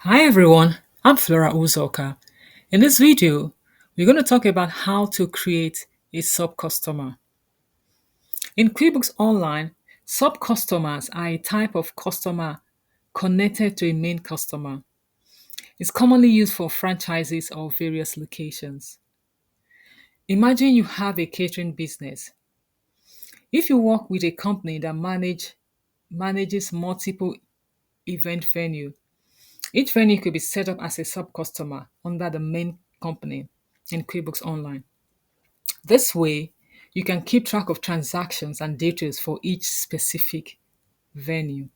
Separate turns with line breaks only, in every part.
Hi everyone, I'm Flora Uzoka. In this video, we're going to talk about how to create a sub-customer. In QuickBooks Online, sub-customers are a type of customer connected to a main customer. It's commonly used for franchises or various locations. Imagine you have a catering business. If you work with a company that manages multiple event venue, each venue could be set up as a sub-customer under the main company in QuickBooks Online. This way, you can keep track of transactions and details for each specific venue.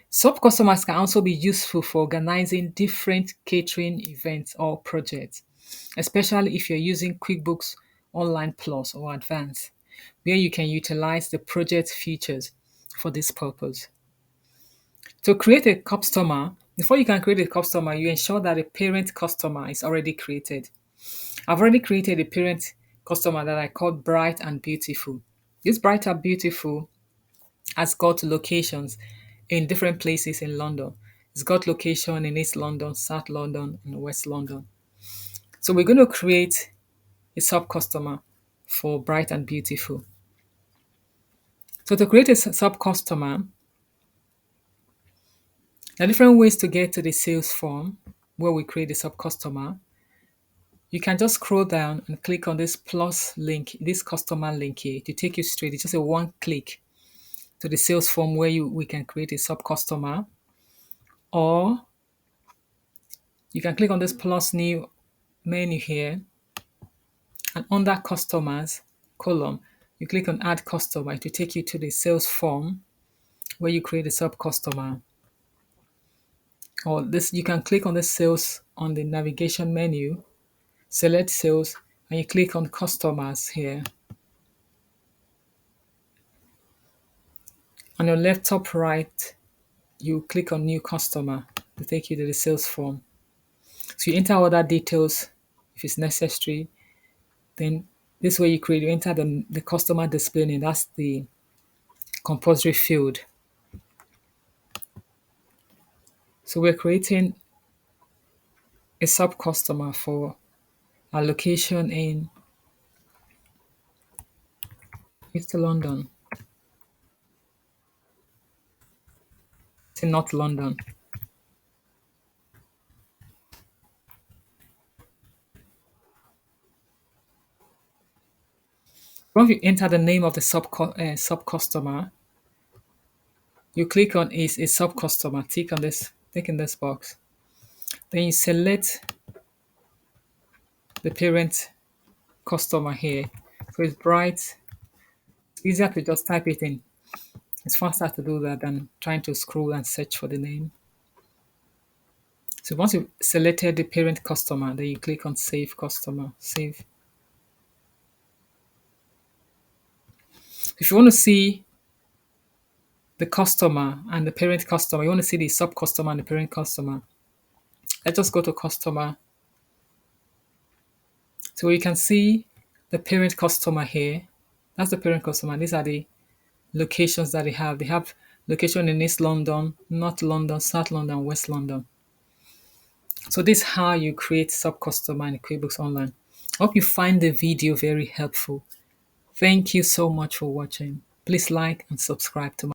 Sub-customers can also be useful for organizing different catering events or projects, especially if you're using QuickBooks Online Plus or Advanced, where you can utilize the project features for this purpose. To create a customer, before you can create a customer, you ensure that a parent customer is already created. I've already created a parent customer that I called Bright and Beautiful. This Bright and Beautiful has got locations in different places in London. It's got location in East London, South London, and West London. So we're going to create a sub customer for Bright and Beautiful. So to create a sub customer, there are different ways to get to the sales form where we create a sub customer. You can just scroll down and click on this plus link, this customer link here to take you straight. It's just a one click to the sales form where we can create a sub customer, or you can click on this plus new menu here, and under customers column, you click on add customer to take you to the sales form where you create a sub customer. Or this, you can click on the sales on the navigation menu, select sales, and you click on customers here. On your left top right, you click on new customer to take you to the sales form. So you enter other details if it's necessary. Then this way you enter the customer display name. That's the compulsory field. So we're creating a sub customer for our location in East London. It's in North London. Once you enter the name of the sub customer, you click on is a sub customer. Tick in this box. Then you select the parent customer here. So it's Bright. It's easier to just type it in. It's faster to do that than trying to scroll and search for the name. So once you've selected the parent customer, then you click on Save Customer. Save. If you want to see the customer and the parent customer, you want to see the sub customer and the parent customer, let's just go to Customer. So you can see the parent customer here. That's the parent customer. These are the locations that they have. They have location in East London, North London, South London, West London. So this is how you create sub-customer in QuickBooks Online. Hope you find the video very helpful. Thank you so much for watching. Please like and subscribe to my